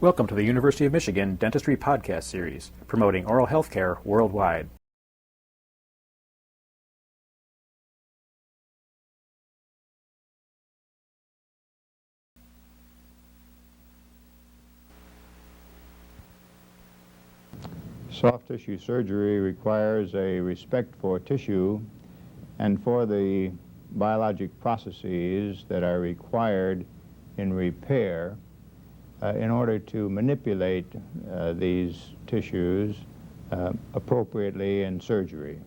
Welcome to the University of Michigan Dentistry Podcast Series, promoting oral health care worldwide. Soft tissue surgery requires a respect for tissue and for the biologic processes that are required in repair in order to manipulate these tissues appropriately in surgery.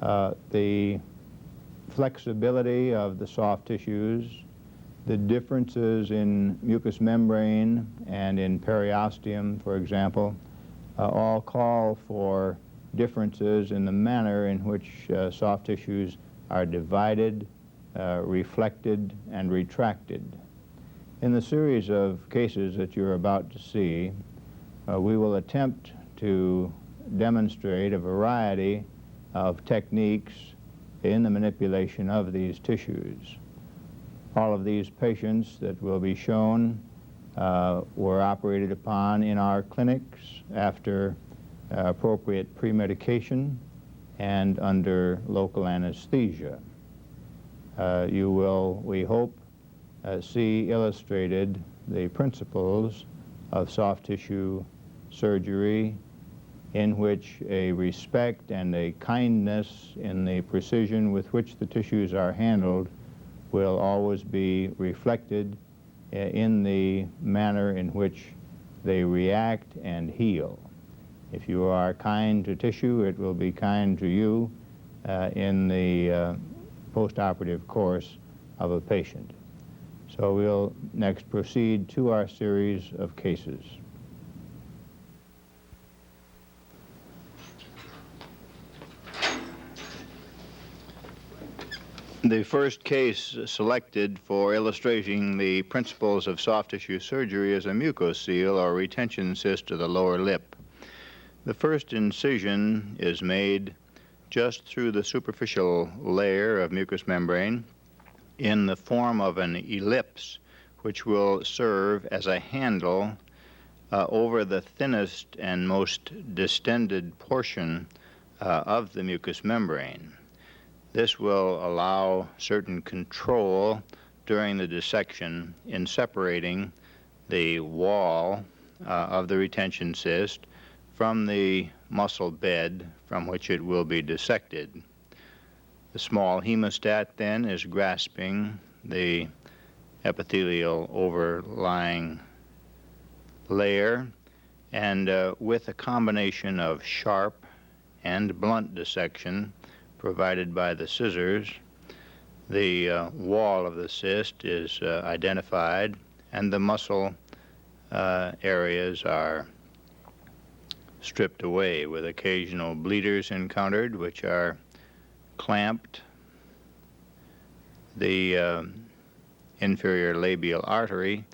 The flexibility of the soft tissues, the differences in mucous membrane and in periosteum, for example, all call for differences in the manner in which soft tissues are divided, reflected, and retracted. In the series of cases that you're about to see, we will attempt to demonstrate a variety of techniques in the manipulation of these tissues. All of these patients that will be shown were operated upon in our clinics after appropriate pre-medication and under local anesthesia. You will, we hope, see illustrated the principles of soft tissue surgery in which a respect and a kindness in the precision with which the tissues are handled will always be reflected in the manner in which they react and heal. If you are kind to tissue, it will be kind to you in the postoperative course of a patient. So we'll next proceed to our series of cases. The first case selected for illustrating the principles of soft tissue surgery is a mucocele or retention cyst of the lower lip. The first incision is made just through the superficial layer of mucous membrane in the form of an ellipse, which will serve as a handle over the thinnest and most distended portion of the mucous membrane. This will allow certain control during the dissection in separating the wall of the retention cyst from the muscle bed from which it will be dissected. The small hemostat then is grasping the epithelial overlying layer, and with a combination of sharp and blunt dissection provided by the scissors, the wall of the cyst is identified and the muscle areas are stripped away, with occasional bleeders encountered which are clamped. The inferior labial artery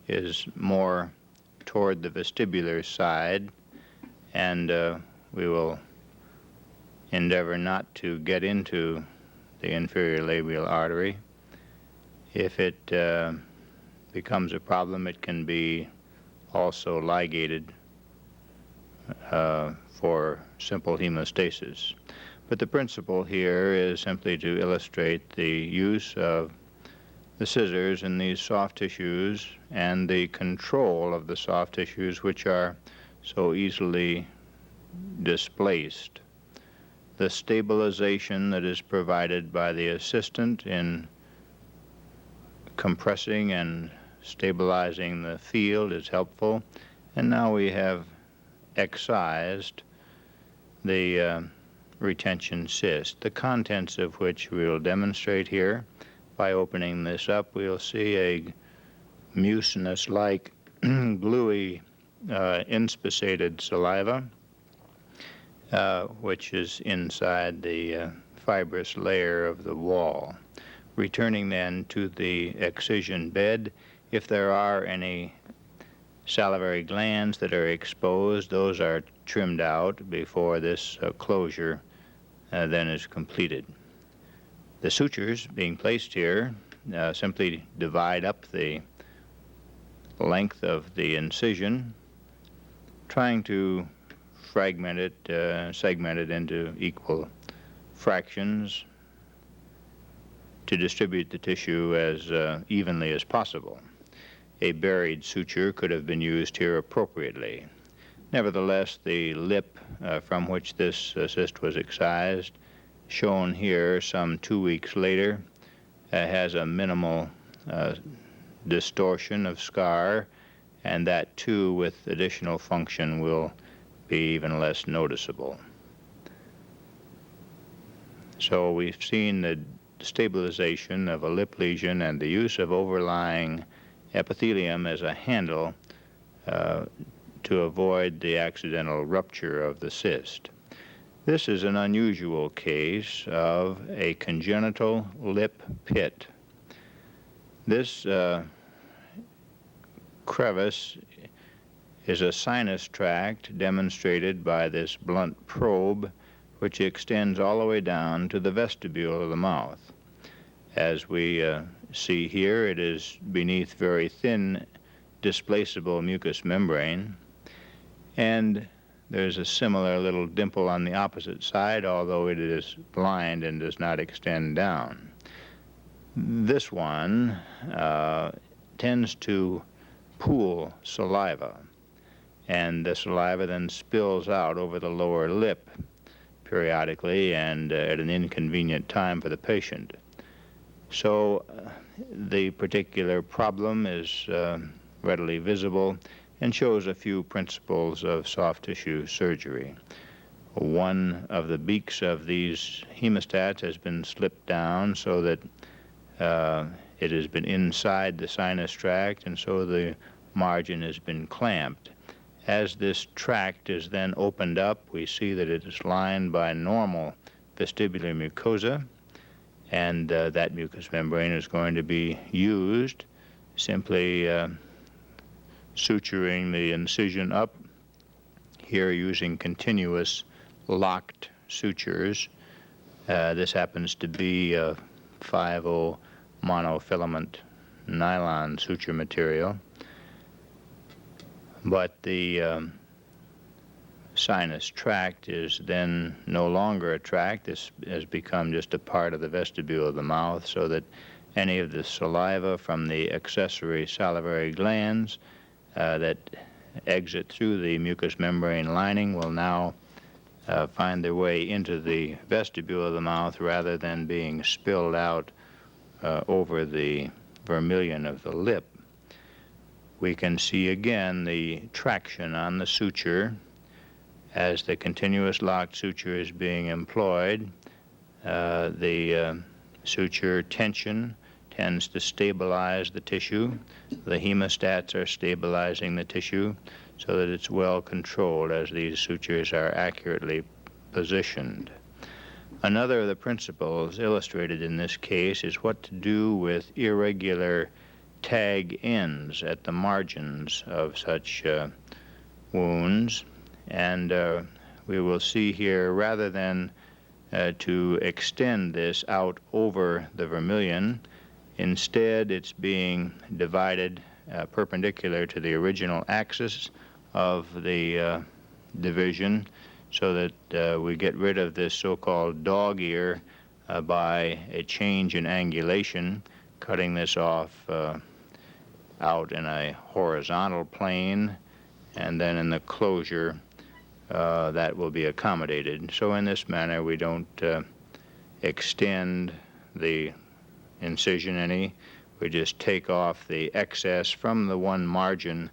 is more toward the vestibular side, and we will endeavor not to get into the inferior labial artery. If it becomes a problem, it can be also ligated for simple hemostasis. But the principle here is simply to illustrate the use of the scissors in these soft tissues and the control of the soft tissues which are so easily displaced. The stabilization that is provided by the assistant in compressing and stabilizing the field is helpful. And now we have excised the retention cyst, the contents of which we will demonstrate here. By opening this up, we'll see a mucinous-like gluey inspissated saliva, which is inside the fibrous layer of the wall. Returning then to the excision bed, if there are any salivary glands that are exposed, those are trimmed out before this closure then is completed. The sutures being placed here simply divide up the length of the incision, trying to segment it into equal fractions to distribute the tissue as evenly as possible. A buried suture could have been used here appropriately. Nevertheless, the lip from which this cyst was excised, shown here some 2 weeks later, has a minimal distortion of scar, and that too with additional function will be even less noticeable. So we've seen the stabilization of a lip lesion and the use of overlying epithelium as a handle to avoid the accidental rupture of the cyst. This is an unusual case of a congenital lip pit. This crevice is a sinus tract demonstrated by this blunt probe, which extends all the way down to the vestibule of the mouth. As we see here, it is beneath very thin displaceable mucous membrane, and there's a similar little dimple on the opposite side, although it is blind and does not extend down. This one tends to pool saliva, and the saliva then spills out over the lower lip periodically and at an inconvenient time for the patient. So the particular problem is readily visible and shows a few principles of soft tissue surgery. One of the beaks of these hemostats has been slipped down so that it has been inside the sinus tract, and so the margin has been clamped. As this tract is then opened up, we see that it is lined by normal vestibular mucosa, and that mucous membrane is going to be used, simply suturing the incision up, here using continuous locked sutures. This happens to be a 5-0 monofilament nylon suture material, but the sinus tract is then no longer a tract. This has become just a part of the vestibule of the mouth, so that any of the saliva from the accessory salivary glands that exit through the mucous membrane lining will now find their way into the vestibule of the mouth rather than being spilled out over the vermilion of the lip. We can see again the traction on the suture as the continuous locked suture is being employed. The suture tension tends to stabilize the tissue. The hemostats are stabilizing the tissue so that it's well controlled as these sutures are accurately positioned. Another of the principles illustrated in this case is what to do with irregular tag ends at the margins of such wounds. And we will see here, rather than to extend this out over the vermilion, instead it's being divided perpendicular to the original axis of the division, so that we get rid of this so-called dog ear by a change in angulation, cutting this off out in a horizontal plane, and then in the closure that will be accommodated. So in this manner we don't extend the incision any. We just take off the excess from the one margin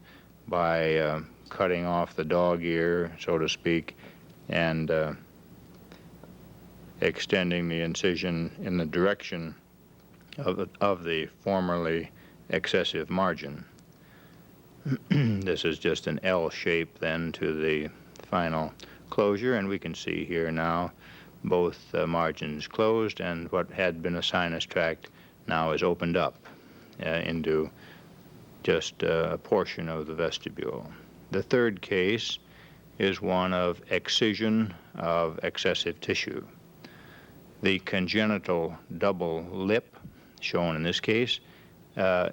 by cutting off the dog ear, so to speak, and extending the incision in the direction of the formerly excessive margin. This is just an L shape then to the final closure, and we can see here now both margins closed, and what had been a sinus tract now is opened up into just a portion of the vestibule. The third case is one of excision of excessive tissue. The congenital double lip, shown in this case,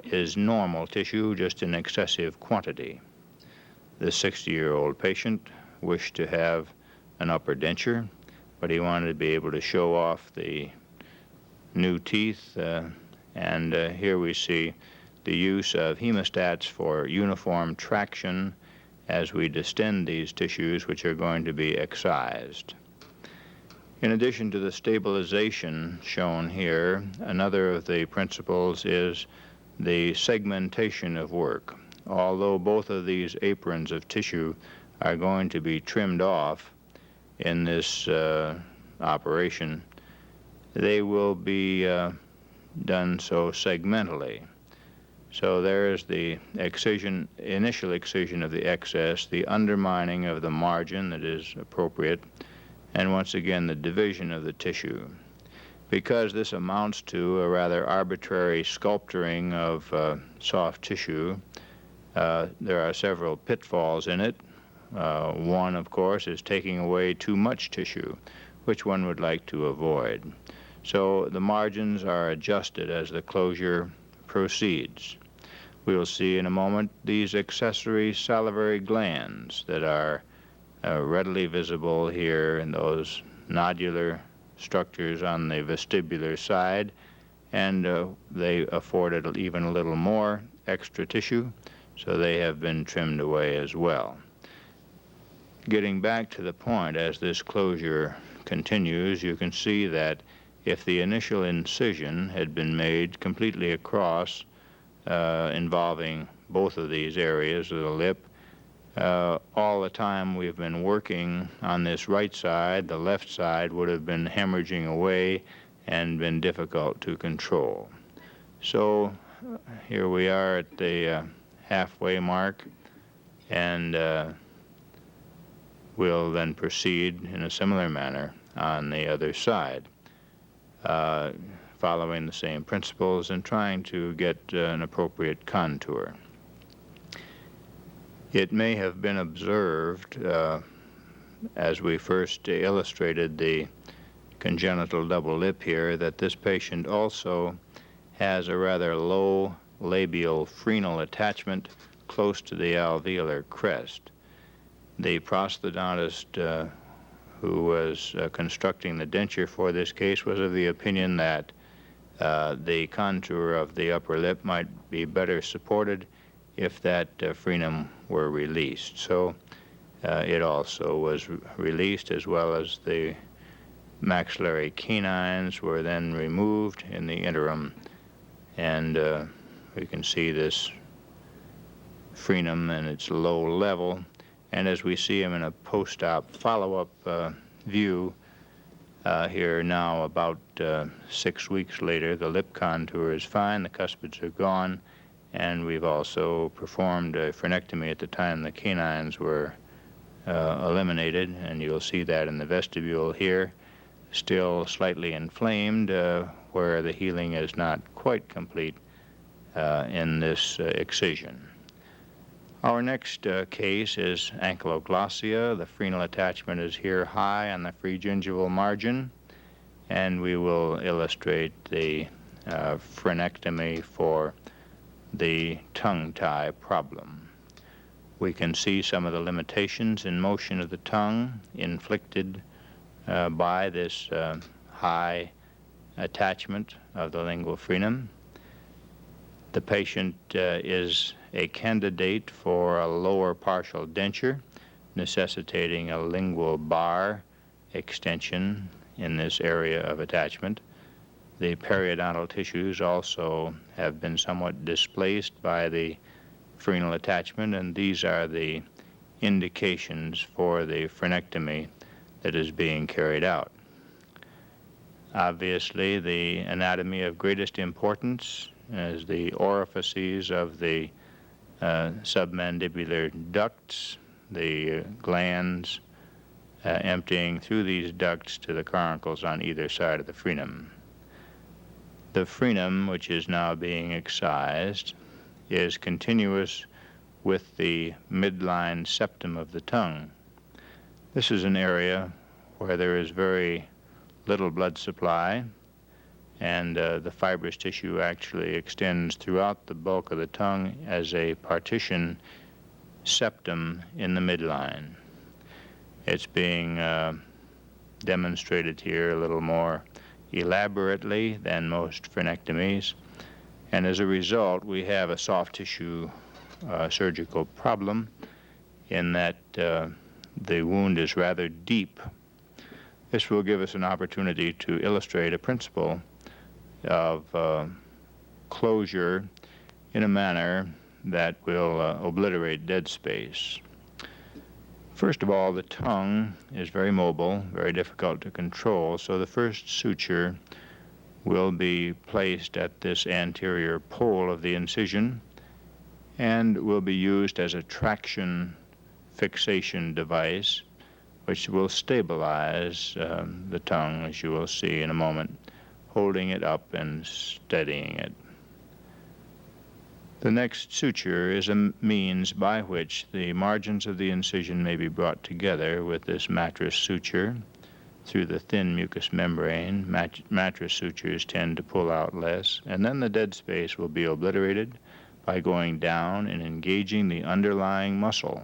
is normal tissue, just in excessive quantity. The 60-year-old patient wished to have an upper denture, but he wanted to be able to show off the new teeth, and here we see the use of hemostats for uniform traction as we distend these tissues, which are going to be excised. In addition to the stabilization shown here, another of the principles is the segmentation of work. Although both of these aprons of tissue are going to be trimmed off in this operation, they will be done so segmentally. So there is the excision, initial excision of the excess, the undermining of the margin that is appropriate, and once again the division of the tissue. Because this amounts to a rather arbitrary sculpturing of soft tissue, there are several pitfalls in it. One, of course, is taking away too much tissue, which one would like to avoid. So the margins are adjusted as the closure proceeds. We will see in a moment these accessory salivary glands that are readily visible here in those nodular structures on the vestibular side, and they afforded even a little more extra tissue, so they have been trimmed away as well. Getting back to the point, as this closure continues, you can see that if the initial incision had been made completely across, involving both of these areas of the lip, all the time we've been working on this right side, the left side would have been hemorrhaging away and been difficult to control. So here we are at the halfway mark, and we'll then proceed in a similar manner on the other side, following the same principles and trying to get an appropriate contour. It may have been observed, as we first illustrated the congenital double lip here, that this patient also has a rather low labial frenal attachment close to the alveolar crest. The prosthodontist who was constructing the denture for this case was of the opinion that the contour of the upper lip might be better supported if that frenum were released. So it also was released, as well as the maxillary canines were then removed in the interim, and we can see this frenum in its low level. And as we see him in a post-op follow-up view here now, about 6 weeks later, the lip contour is fine, the cuspids are gone, and we've also performed a frenectomy at the time the canines were eliminated, and you'll see that in the vestibule here, still slightly inflamed, where the healing is not quite complete in this excision. Our next case is Ankyloglossia. The frenal attachment is here high on the free gingival margin, and we will illustrate the frenectomy for the tongue tie problem. We can see some of the limitations in motion of the tongue inflicted by this high attachment of the lingual frenum. The patient is a candidate for a lower partial denture, necessitating a lingual bar extension in this area of attachment. The periodontal tissues also have been somewhat displaced by the frenal attachment, and these are the indications for the frenectomy that is being carried out. Obviously, the anatomy of greatest importance is the orifices of the submandibular ducts, the glands emptying through these ducts to the caruncles on either side of the frenum. The frenum, which is now being excised, is continuous with the midline septum of the tongue. This is an area where there is very little blood supply, and the fibrous tissue actually extends throughout the bulk of the tongue as a partition septum in the midline. It's being demonstrated here a little more elaborately than most frenectomies, and as a result we have a soft tissue surgical problem in that the wound is rather deep. This will give us an opportunity to illustrate a principle of closure in a manner that will obliterate dead space. First of all, the tongue is very mobile, very difficult to control, so the first suture will be placed at this anterior pole of the incision and will be used as a traction fixation device which will stabilize the tongue, as you will see in a moment, holding it up and steadying it. The next suture is a means by which the margins of the incision may be brought together with this mattress suture through the thin mucous membrane. Mattress sutures tend to pull out less, and then the dead space will be obliterated by going down and engaging the underlying muscle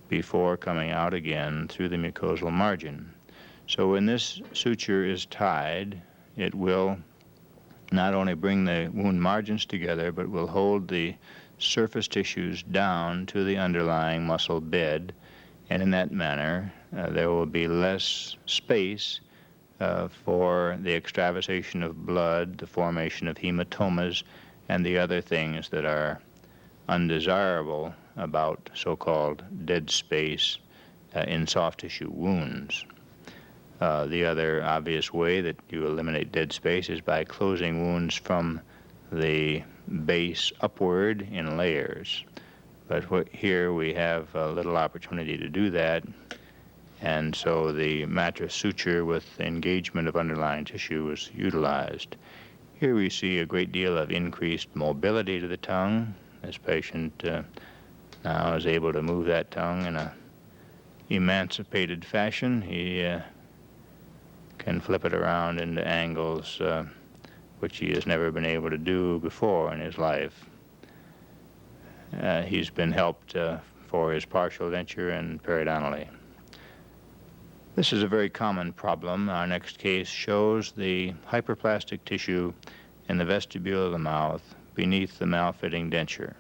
before coming out again through the mucosal margin. So when this suture is tied, it will not only bring the wound margins together, but will hold the surface tissues down to the underlying muscle bed, and in that manner there will be less space for the extravasation of blood, the formation of hematomas, and the other things that are undesirable about so-called dead space in soft tissue wounds. The other obvious way that you eliminate dead space is by closing wounds from the base upward in layers. But here we have a little opportunity to do that, and so the mattress suture with engagement of underlying tissue was utilized. Here we see a great deal of increased mobility to the tongue. This patient now is able to move that tongue in an emancipated fashion. He can flip it around into angles which he has never been able to do before in his life. He's been helped for his partial denture and periodontally. This is a very common problem. Our next case shows the hyperplastic tissue in the vestibule of the mouth beneath the malfitting denture.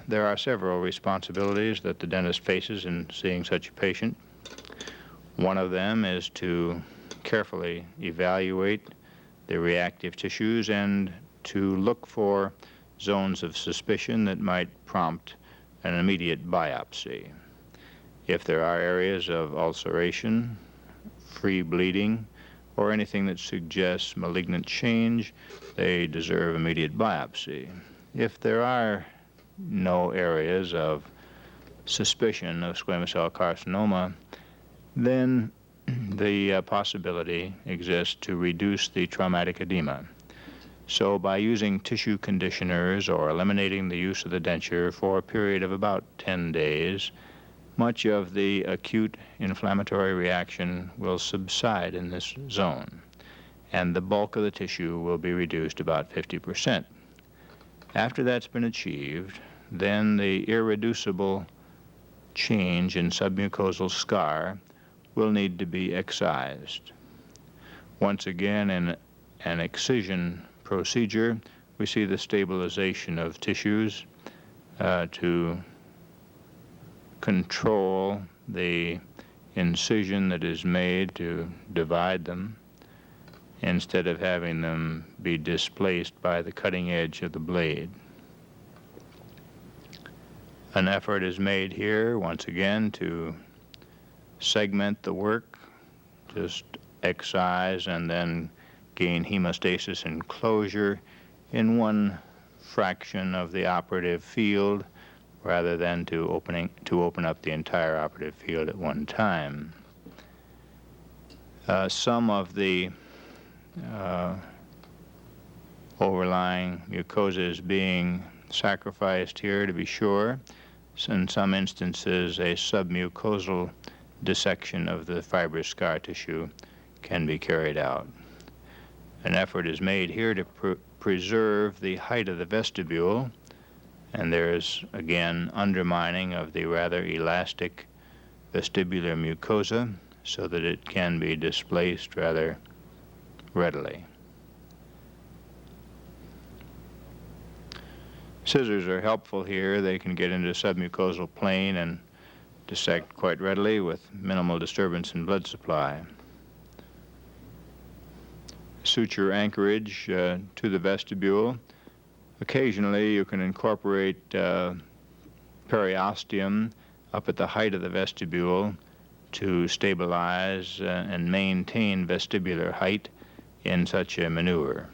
There are several responsibilities that the dentist faces in seeing such a patient. One of them is to carefully evaluate the reactive tissues and to look for zones of suspicion that might prompt an immediate biopsy. If there are areas of ulceration, free bleeding, or anything that suggests malignant change, they deserve immediate biopsy. If there are no areas of suspicion of squamous cell carcinoma, then the possibility exists to reduce the traumatic edema. So by using tissue conditioners or eliminating the use of the denture for a period of about 10 days, much of the acute inflammatory reaction will subside in this zone, and the bulk of the tissue will be reduced about 50%. After that's been achieved, then the irreducible change in submucosal scar will need to be excised. Once again, in an excision procedure, we see the stabilization of tissues to control the incision that is made to divide them instead of having them be displaced by the cutting edge of the blade. An effort is made here, once again, to segment the work, just excise and then gain hemostasis and closure in one fraction of the operative field rather than to open up the entire operative field at one time. Some of the overlying mucosa is being sacrificed here, to be sure. In some instances, a submucosal dissection of the fibrous scar tissue can be carried out. an effort is made here to preserve the height of the vestibule, and there's again undermining of the rather elastic vestibular mucosa so that it can be displaced rather readily. Scissors are helpful here. They can get into the submucosal plane and dissect quite readily with minimal disturbance in blood supply. Suture anchorage to the vestibule. Occasionally you can incorporate periosteum up at the height of the vestibule to stabilize and maintain vestibular height in such a maneuver.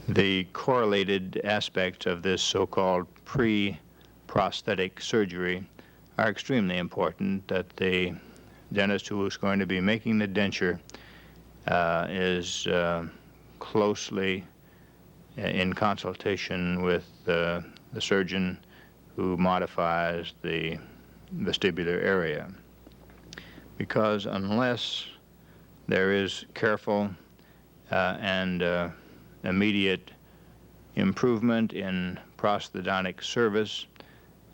The correlated aspects of this so-called pre-prosthetic surgery are extremely important, that the dentist who is going to be making the denture is closely in consultation with the surgeon who modifies the vestibular area. Because unless there is careful and immediate improvement in prosthodontic service,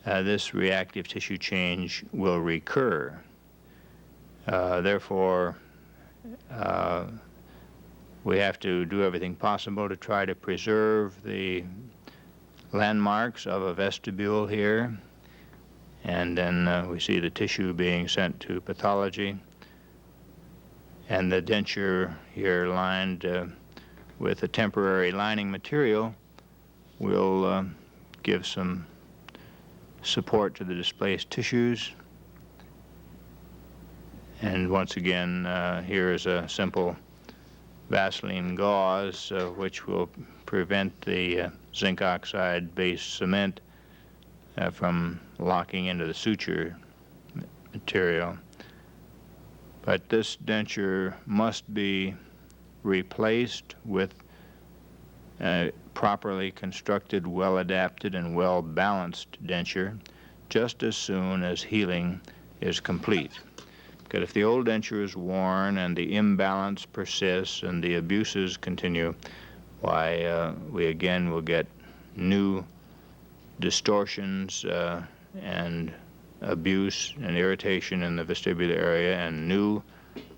this reactive tissue change will recur. Therefore, we have to do everything possible to try to preserve the landmarks of a vestibule here, and then we see the tissue being sent to pathology, and the denture here lined with a temporary lining material will give some support to the displaced tissues. And once again, here is a simple Vaseline gauze which will prevent the zinc oxide-based cement from locking into the suture material. But this denture must be replaced with a properly constructed, well-adapted, and well-balanced denture just as soon as healing is complete. Because if the old denture is worn and the imbalance persists and the abuses continue, why, we again will get new distortions and abuse and irritation in the vestibular area, and new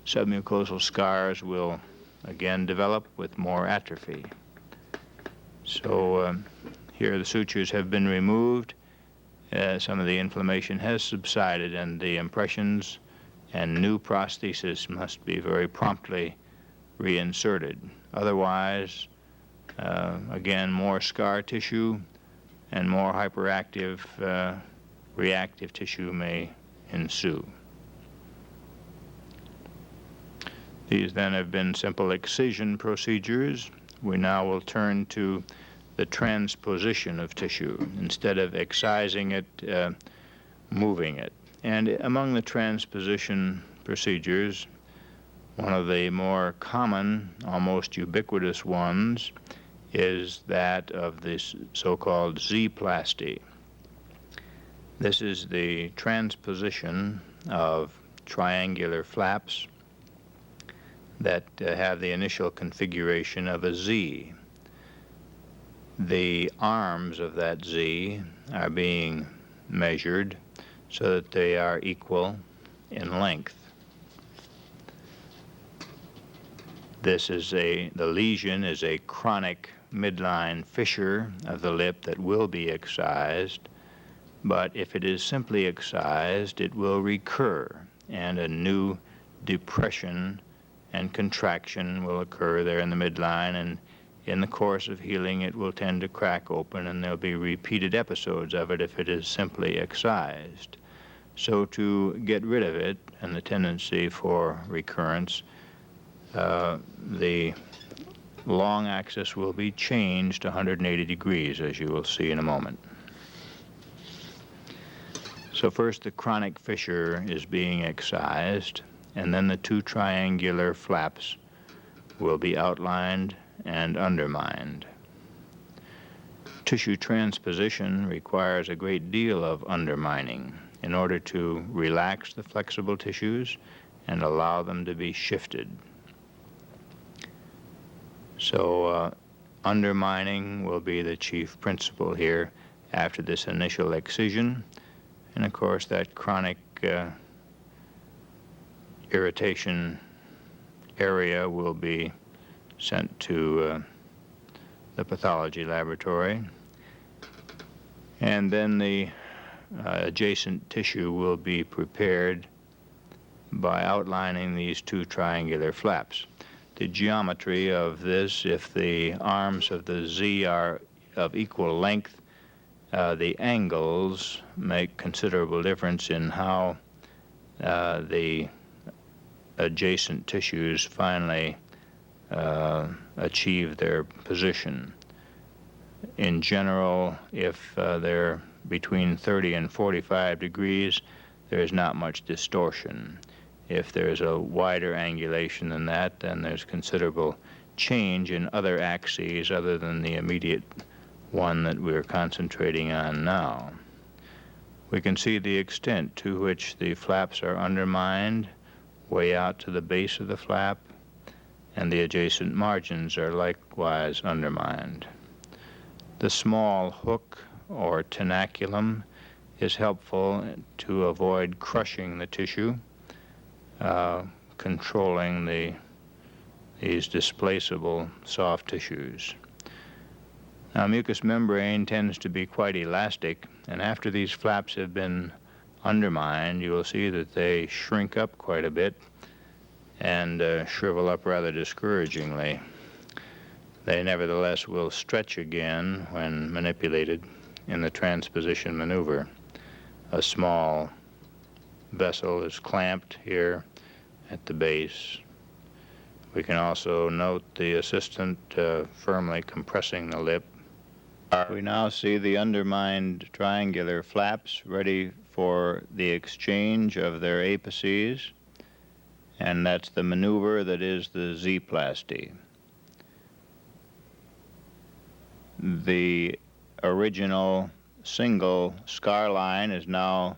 submucosal scars will again develop with more atrophy. So here the sutures have been removed, some of the inflammation has subsided, and the impressions and new prosthesis must be very promptly reinserted. Otherwise, again, more scar tissue and more hyperactive reactive tissue may ensue. These then have been simple excision procedures. We now will turn to the transposition of tissue. Instead of excising it, moving it. And among the transposition procedures, one of the more common, almost ubiquitous ones is that of this so-called Z-plasty. This is the transposition of triangular flaps that have the initial configuration of a Z. The arms of that Z are being measured so that they are equal in length. The lesion is a chronic midline fissure of the lip that will be excised, but if it is simply excised, it will recur, and a new depression and contraction will occur there in the midline, and in the course of healing it will tend to crack open, and there'll be repeated episodes of it if it is simply excised. So to get rid of it and the tendency for recurrence, the long axis will be changed 180 degrees, as you will see in a moment. So first the chronic fissure is being excised, and then the two triangular flaps will be outlined and undermined. Tissue transposition requires a great deal of undermining in order to relax the flexible tissues and allow them to be shifted. So undermining will be the chief principle here after this initial excision. And of course, that chronic irritation area will be sent to the pathology laboratory. And then the adjacent tissue will be prepared by outlining these two triangular flaps. The geometry of this, if the arms of the Z are of equal length, the angles make considerable difference in how the adjacent tissues finally achieve their position. In general, if they're between 30 and 45 degrees, there is not much distortion. If there's a wider angulation than that, then there's considerable change in other axes other than the immediate one that we're concentrating on now. We can see the extent to which the flaps are undermined way out to the base of the flap, and the adjacent margins are likewise undermined. The small hook or tenaculum is helpful to avoid crushing the tissue, controlling these displaceable soft tissues. Now, mucous membrane tends to be quite elastic, and after these flaps have been undermined, you will see that they shrink up quite a bit and shrivel up rather discouragingly. They nevertheless will stretch again when manipulated in the transposition maneuver. A small vessel is clamped here at the base. We can also note the assistant firmly compressing the lip. We now see the undermined triangular flaps ready for the exchange of their apices, and that's the maneuver that is the Z-plasty. The original single scar line has now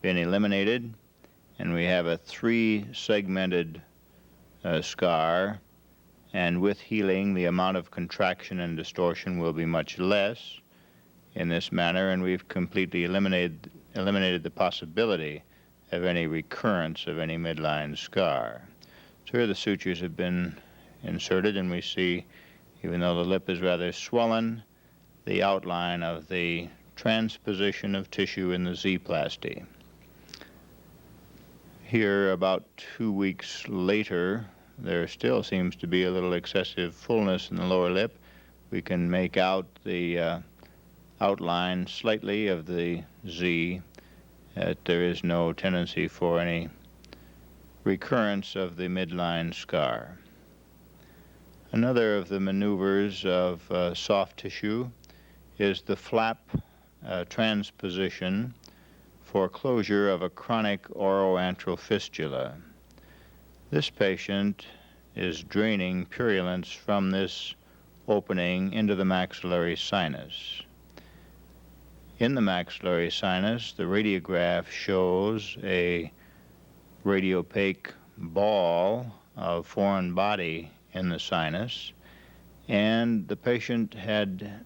been eliminated, and we have a three-segmented scar, and with healing the amount of contraction and distortion will be much less in this manner, and we've completely eliminated the possibility of any recurrence of any midline scar. So here the sutures have been inserted, and we see, even though the lip is rather swollen, the outline of the transposition of tissue in the Z-plasty. Here, about 2 weeks later, there still seems to be a little excessive fullness in the lower lip. We can make out the outline slightly of the Z, that there is no tendency for any recurrence of the midline scar. Another of the maneuvers of soft tissue is the flap transposition for closure of a chronic Oral-antral fistula. This patient is draining purulence from this opening into the maxillary sinus. In the maxillary sinus, the radiograph shows a radiopaque ball of foreign body in the sinus, and the patient had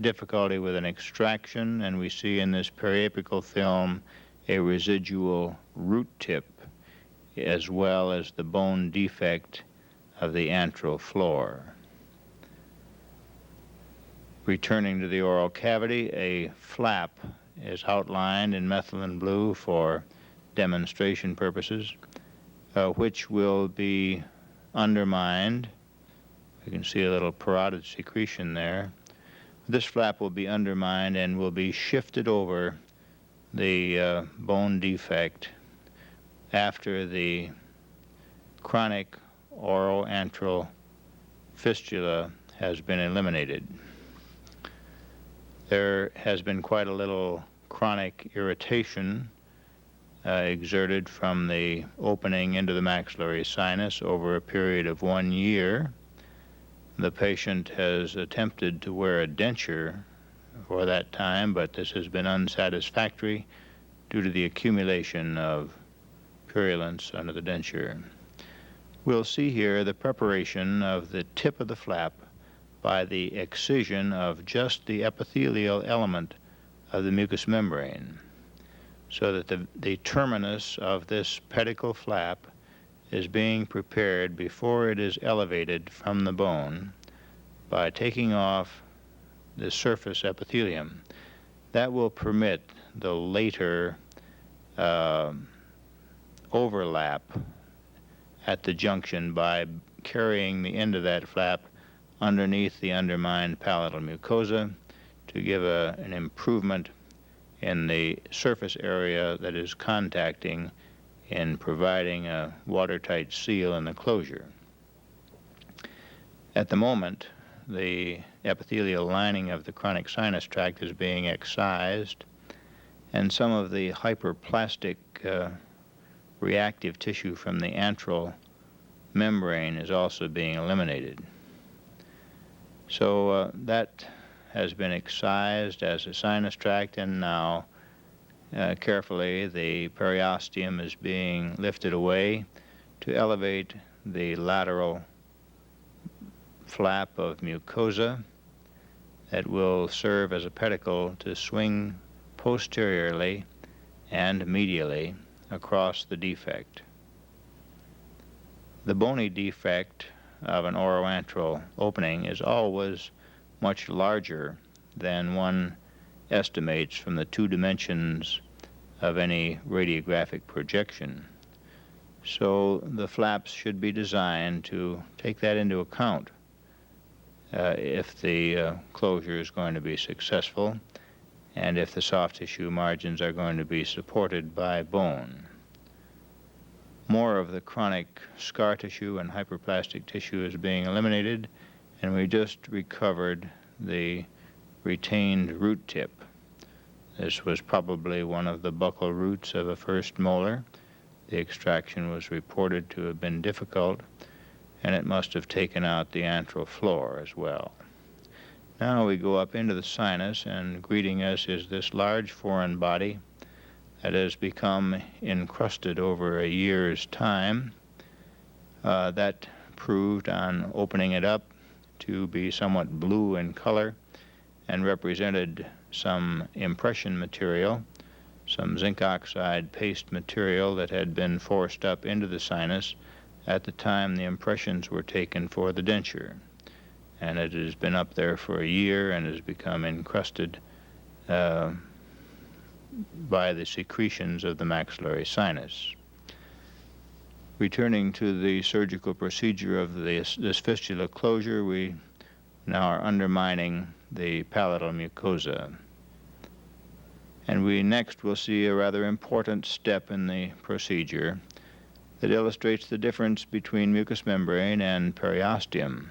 difficulty with an extraction, and we see in this periapical film a residual root tip, as well as the bone defect of the antral floor. Returning to the oral cavity, a flap is outlined in methylene blue for demonstration purposes, which will be undermined. You can see a little parotid secretion there. This flap will be undermined and will be shifted over the bone defect after the chronic Oral-antral fistula has been eliminated. There has been quite a little chronic irritation exerted from the opening into the maxillary sinus over a period of 1 year. The patient has attempted to wear a denture for that time, but this has been unsatisfactory due to the accumulation of purulence under the denture. We'll see here the preparation of the tip of the flap by the excision of just the epithelial element of the mucous membrane, so that the terminus of this pedicle flap is being prepared before it is elevated from the bone by taking off the surface epithelium. That will permit the later overlap at the junction by carrying the end of that flap underneath the undermined palatal mucosa to give an improvement in the surface area that is contacting in providing a watertight seal in the closure. At the moment, the epithelial lining of the chronic sinus tract is being excised, and some of the hyperplastic reactive tissue from the antral membrane is also being eliminated. So that has been excised as a sinus tract, and now carefully the periosteum is being lifted away to elevate the lateral flap of mucosa that will serve as a pedicle to swing posteriorly and medially across the defect. The bony defect of an oral-antral opening is always much larger than one estimates from the 2 dimensions of any radiographic projection. So the flaps should be designed to take that into account if the closure is going to be successful and if the soft tissue margins are going to be supported by bone. More of the chronic scar tissue and hyperplastic tissue is being eliminated, and we just recovered the retained root tip. This was probably one of the buccal roots of a first molar. The extraction was reported to have been difficult, and it must have taken out the antral floor as well. Now we go up into the sinus, and greeting us is this large foreign body that has become encrusted over a year's time. That proved on opening it up to be somewhat blue in color and represented some impression material, some zinc oxide paste material that had been forced up into the sinus at the time the impressions were taken for the denture. And it has been up there for a year and has become encrusted by the secretions of the maxillary sinus. Returning to the surgical procedure of this fistula closure, we now are undermining the palatal mucosa. And we next will see a rather important step in the procedure that illustrates the difference between mucous membrane and periosteum.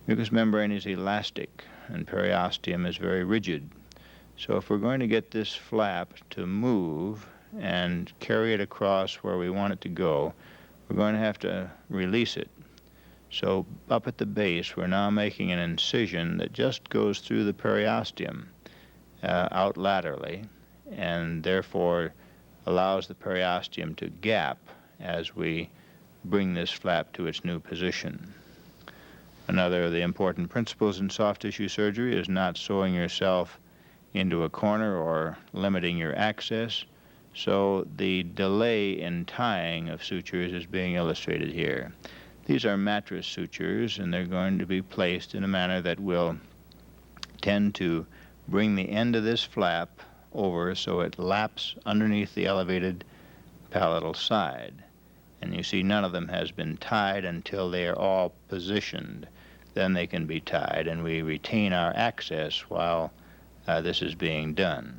Mucous membrane is elastic and periosteum is very rigid. So if we're going to get this flap to move and carry it across where we want it to go, we're going to have to release it. So up at the base, we're now making an incision that just goes through the periosteum out laterally, and therefore allows the periosteum to gap as we bring this flap to its new position. Another of the important principles in soft tissue surgery is not sewing yourself into a corner or limiting your access, so the delay in tying of sutures is being illustrated here. These are mattress sutures, and they're going to be placed in a manner that will tend to bring the end of this flap over so it laps underneath the elevated palatal side. And you see none of them has been tied until they are all positioned. Then they can be tied, and we retain our access while this is being done.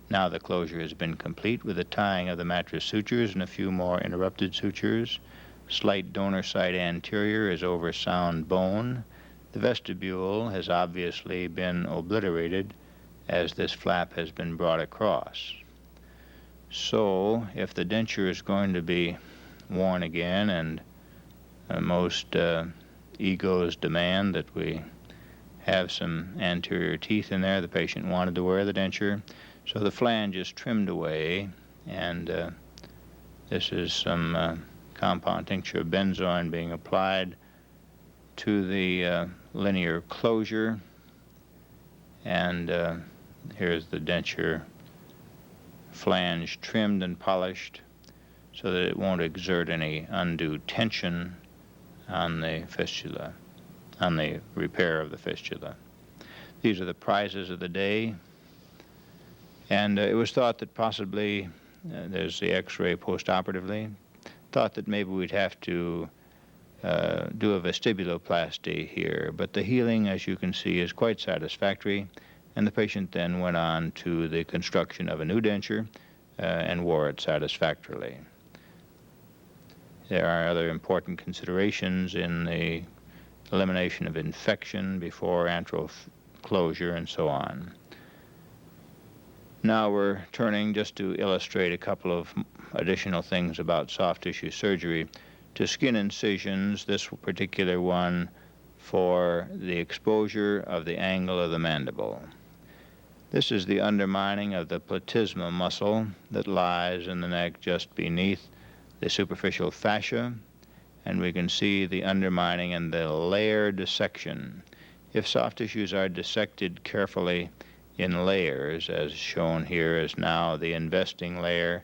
Now the closure has been complete with the tying of the mattress sutures and a few more interrupted sutures. Slight donor site anterior is over sound bone. The vestibule has obviously been obliterated as this flap has been brought across. So if the denture is going to be worn again, and most egos demand that we have some anterior teeth in there, the patient wanted to wear the denture, So the flange is trimmed away, and this is some compound tincture of benzoin being applied to the linear closure, and here's the denture flange trimmed and polished so that it won't exert any undue tension on the fistula, on the repair of the fistula. These are the prizes of the day, and it was thought that possibly, there's the x-ray postoperatively, thought that maybe we'd have to do a vestibuloplasty here, but the healing, as you can see, is quite satisfactory, and the patient then went on to the construction of a new denture and wore it satisfactorily. There are other important considerations in the elimination of infection before antral closure and so on. Now we're turning, just to illustrate a couple of additional things about soft tissue surgery, to skin incisions, this particular one for the exposure of the angle of the mandible. This is the undermining of the platysma muscle that lies in the neck just beneath the superficial fascia, and we can see the undermining and the layer dissection. If soft tissues are dissected carefully in layers, as shown here, as now the investing layer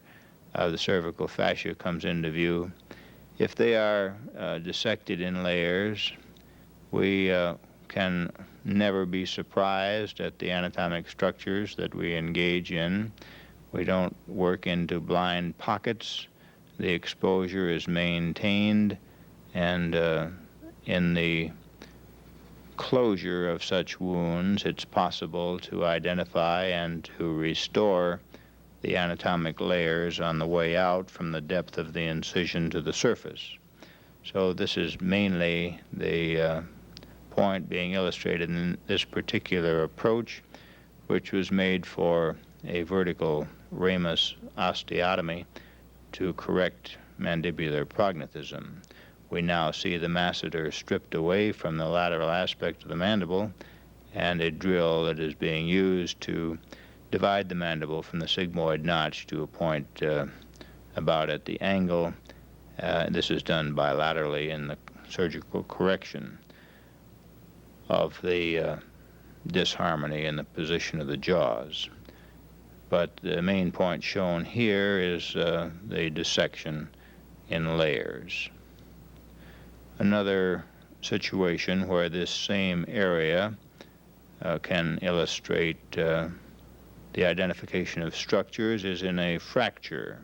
of the cervical fascia comes into view, if they are dissected in layers, we can never be surprised at the anatomic structures that we engage in. We don't work into blind pockets. The exposure is maintained, and in the closure of such wounds, it's possible to identify and to restore the anatomic layers on the way out from the depth of the incision to the surface. So this is mainly the point being illustrated in this particular approach, which was made for a vertical ramus osteotomy to correct mandibular prognathism. We now see the masseter stripped away from the lateral aspect of the mandible, and a drill that is being used to divide the mandible from the sigmoid notch to a point about at the angle. This is done bilaterally in the surgical correction of the disharmony in the position of the jaws. But the main point shown here is the dissection in layers. Another situation where this same area can illustrate the identification of structures is in a fracture.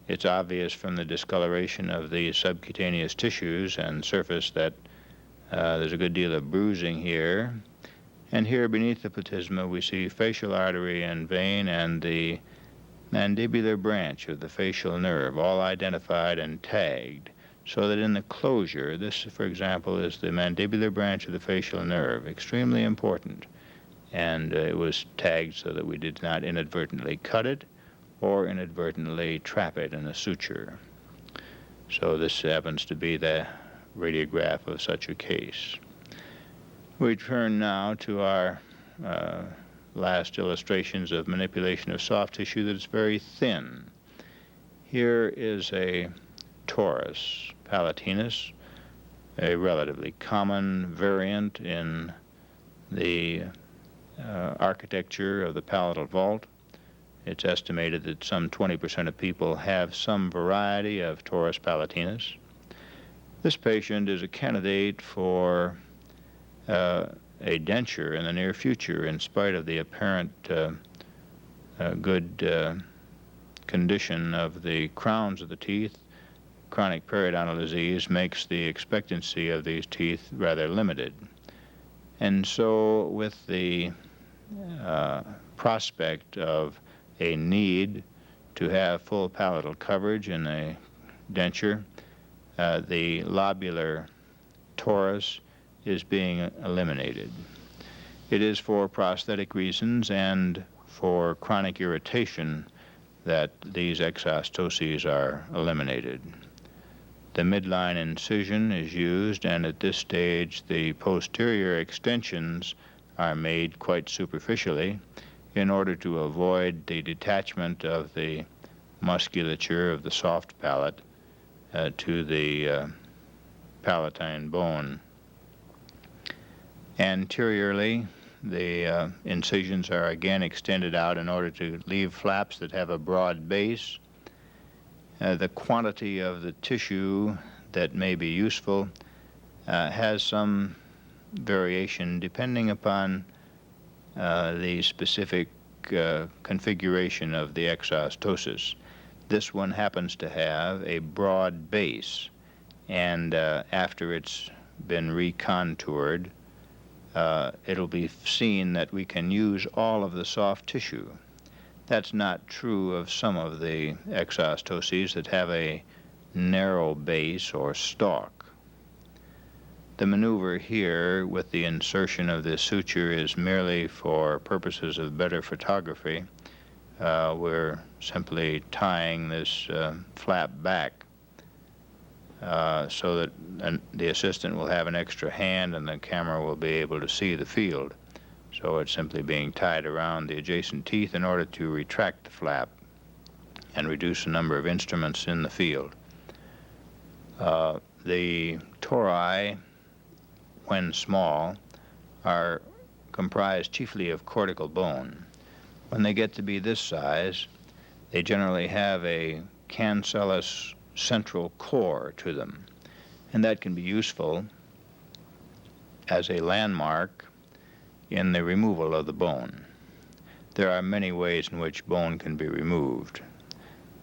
It's obvious from the discoloration of the subcutaneous tissues and surface that there's a good deal of bruising here. And here beneath the platysma we see facial artery and vein and the mandibular branch of the facial nerve, all identified and tagged, so that in the closure, this, for example, is the mandibular branch of the facial nerve, extremely important. And it was tagged so that we did not inadvertently cut it or inadvertently trap it in a suture. So this happens to be the radiograph of such a case. We turn now to our last illustrations of manipulation of soft tissue that is very thin. Here is a Torus palatinus, a relatively common variant in the architecture of the palatal vault. It's estimated that some 20% of people have some variety of Torus palatinus. This patient is a candidate for a denture in the near future, in spite of the apparent good condition of the crowns of the teeth. Chronic periodontal disease makes the expectancy of these teeth rather limited. And so with the prospect of a need to have full palatal coverage in a denture, the lobular torus is being eliminated. It is for prosthetic reasons and for chronic irritation that these exostoses are eliminated. The midline incision is used, and at this stage the posterior extensions are made quite superficially, in order to avoid the detachment of the musculature of the soft palate to the palatine bone. Anteriorly, the incisions are again extended out in order to leave flaps that have a broad base. The quantity of the tissue that may be useful has some variation depending upon the specific configuration of the exostosis. This one happens to have a broad base, and after it's been recontoured, it'll be seen that we can use all of the soft tissue. That's not true of some of the exostoses that have a narrow base or stalk. The maneuver here with the insertion of this suture is merely for purposes of better photography. We're simply tying this flap back so that the assistant will have an extra hand and the camera will be able to see the field. So it's simply being tied around the adjacent teeth in order to retract the flap and reduce the number of instruments in the field. The tori, when small, are comprised chiefly of cortical bone. When they get to be this size, they generally have a cancellous central core to them, and that can be useful as a landmark in the removal of the bone. There are many ways in which bone can be removed.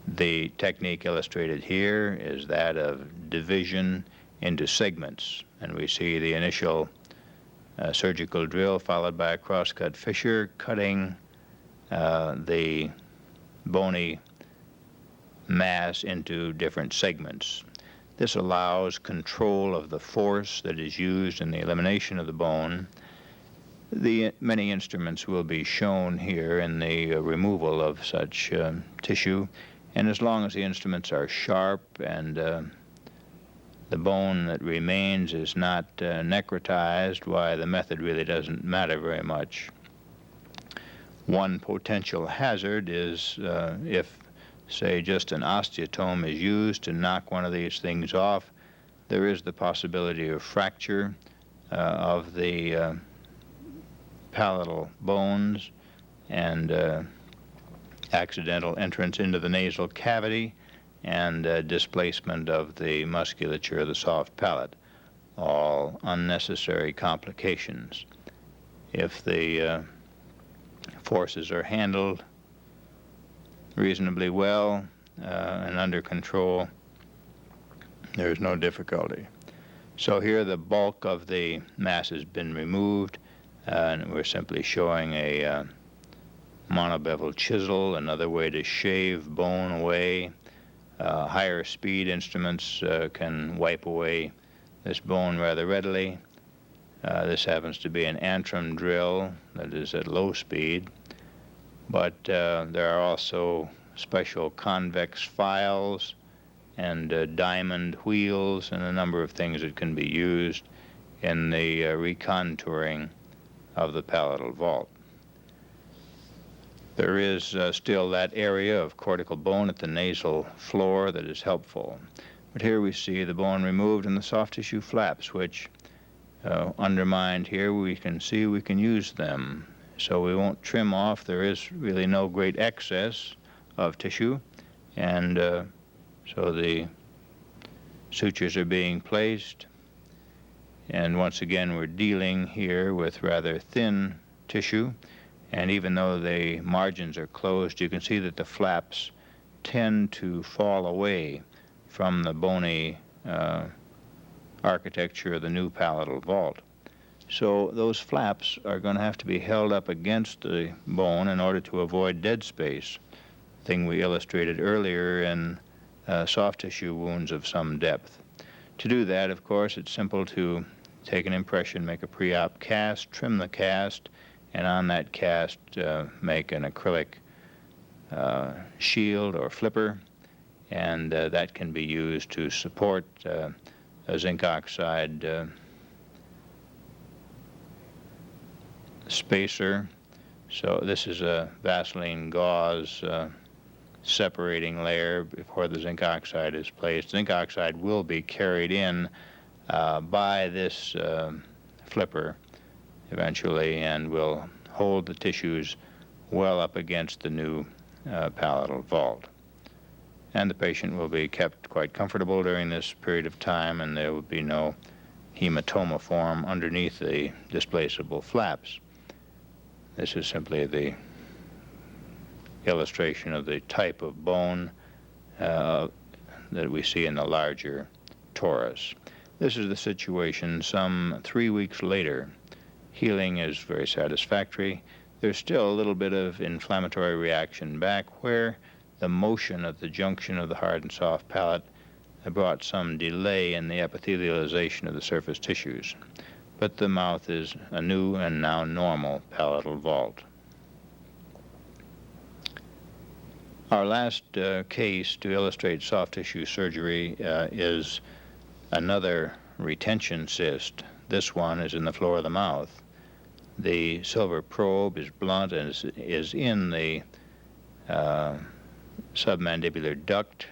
The technique illustrated here is that of division into segments, and we see the initial surgical drill followed by a cross-cut fissure cutting the bony mass into different segments. This allows control of the force that is used in the elimination of the bone. The many instruments will be shown here in the removal of such tissue, and as long as the instruments are sharp and the bone that remains is not necrotized, why, the method really doesn't matter very much. One potential hazard is if, say, just an osteotome is used to knock one of these things off, there is the possibility of fracture of the palatal bones and accidental entrance into the nasal cavity and displacement of the musculature of the soft palate, all unnecessary complications. If the forces are handled reasonably well and under control, there's no difficulty. So here the bulk of the mass has been removed, and we're simply showing a monobevel chisel, another way to shave bone away. Higher speed instruments can wipe away this bone rather readily. This happens to be an antrum drill that is at low speed, but there are also special convex files and diamond wheels and a number of things that can be used in the recontouring of the palatal vault. There is still that area of cortical bone at the nasal floor that is helpful. But here we see the bone removed and the soft tissue flaps, which undermined here, we can see we can use them. So we won't trim off. There is really no great excess of tissue. And so the sutures are being placed. And once again, we're dealing here with rather thin tissue. And even though the margins are closed, you can see that the flaps tend to fall away from the bony architecture of the new palatal vault. So those flaps are going to have to be held up against the bone in order to avoid dead space, thing we illustrated earlier in soft tissue wounds of some depth. To do that, of course, it's simple to take an impression, make a pre-op cast, trim the cast, and on that cast make an acrylic shield or flipper, and that can be used to support a zinc oxide spacer So this is a Vaseline gauze separating layer before the zinc oxide is placed. Zinc oxide will be carried in by this flipper eventually and will hold the tissues well up against the new palatal vault. And the patient will be kept quite comfortable during this period of time, and there will be no hematoma form underneath the displaceable flaps. This is simply the illustration of the type of bone that we see in the larger torus. This is the situation some 3 weeks later. Healing is very satisfactory. There's still a little bit of inflammatory reaction back where the motion at the junction of the hard and soft palate brought some delay in the epithelialization of the surface tissues. But the mouth is a new and now normal palatal vault. Our last case to illustrate soft tissue surgery is another retention cyst. This one is in the floor of the mouth. The silver probe is blunt and is in the submandibular duct.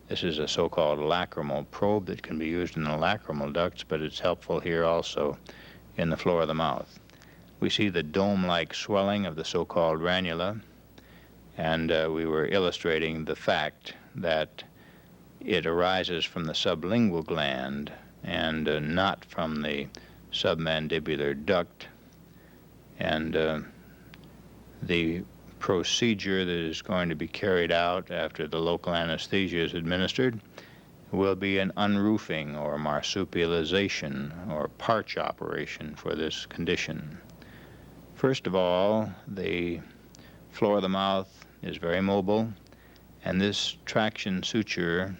This is a so-called lacrimal probe that can be used in the lacrimal ducts, but it's helpful here also in the floor of the mouth. We see the dome-like swelling of the so-called ranula, and we were illustrating the fact that it arises from the sublingual gland and not from the submandibular duct. And the procedure that is going to be carried out after the local anesthesia is administered will be an unroofing or marsupialization or parch operation for this condition. First of all, the floor of the mouth is very mobile, and this traction suture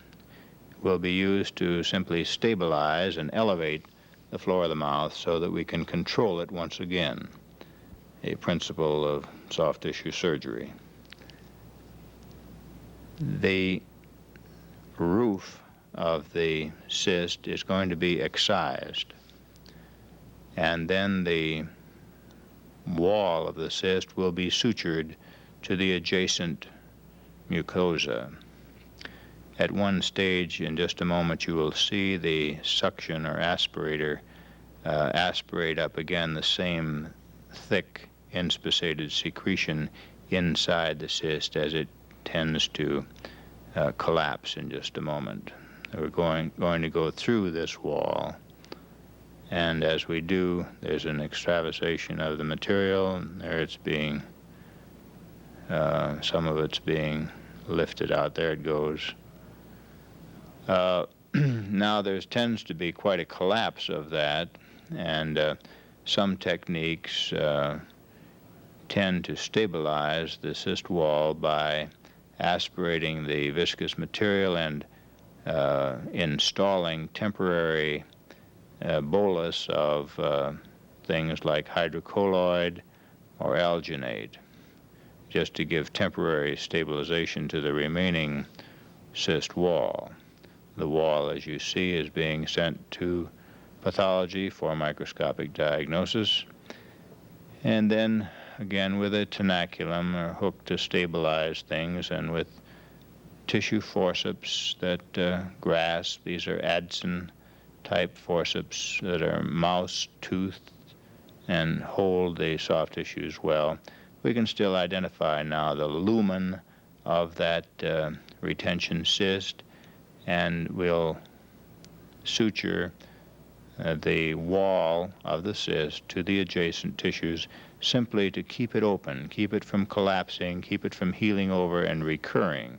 will be used to simply stabilize and elevate the floor of the mouth so that we can control it once again, a principle of soft tissue surgery. The roof of the cyst is going to be excised, and then the wall of the cyst will be sutured to the adjacent mucosa. At one stage, in just a moment, you will see the suction or aspirator aspirate up again the same thick inspissated secretion inside the cyst as it tends to collapse in just a moment. We're going to go through this wall, and as we do, there's an extravasation of the material, and there it's being, some of it's being lifted out. There it goes. Now there tends to be quite a collapse of that, and some techniques tend to stabilize the cyst wall by aspirating the viscous material and installing temporary bolus of things like hydrocolloid or alginate, just to give temporary stabilization to the remaining cyst wall. The wall, as you see, is being sent to pathology for microscopic diagnosis, and then again with a tenaculum or hook to stabilize things, and with tissue forceps that grasp. These are Adson type forceps that are mouse-toothed and hold the soft tissues well. We can still identify now the lumen of that retention cyst, and we'll suture the wall of the cyst to the adjacent tissues simply to keep it open, keep it from collapsing, keep it from healing over and recurring.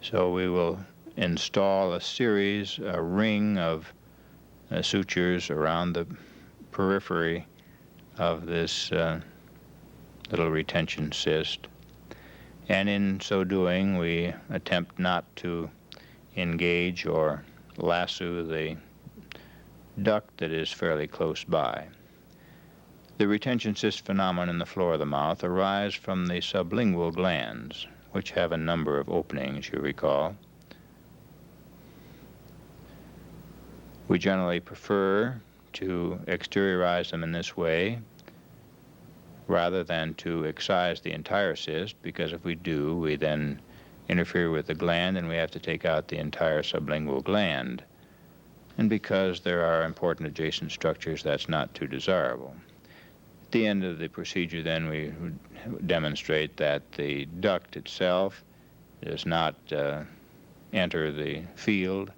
So we will install a ring of sutures around the periphery of this little retention cyst. And in so doing, we attempt not to engage or lasso the duct that is fairly close by. The retention cyst phenomenon in the floor of the mouth arise from the sublingual glands, which have a number of openings, you recall. We generally prefer to exteriorize them in this way, rather than to excise the entire cyst, because if we do, we then interfere with the gland and we have to take out the entire sublingual gland. And because there are important adjacent structures, that's not too desirable. At the end of the procedure, then, we demonstrate that the duct itself does not enter the field.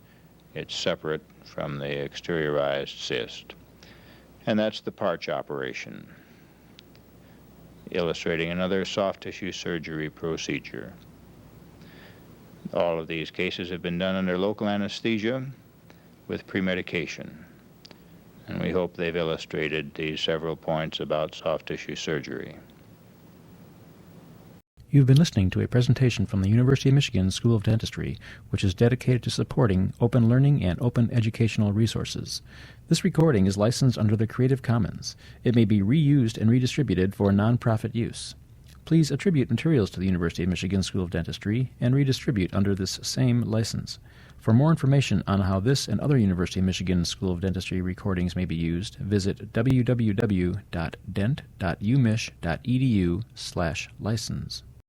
It's separate from the exteriorized cyst. And that's the Parch operation, illustrating another soft tissue surgery procedure. All of these cases have been done under local anesthesia with premedication. And we hope they've illustrated these several points about soft tissue surgery. You've been listening to a presentation from the University of Michigan School of Dentistry, which is dedicated to supporting open learning and open educational resources. This recording is licensed under the Creative Commons. It may be reused and redistributed for nonprofit use. Please attribute materials to the University of Michigan School of Dentistry and redistribute under this same license. For more information on how this and other University of Michigan School of Dentistry recordings may be used, visit www.dent.umich.edu/license.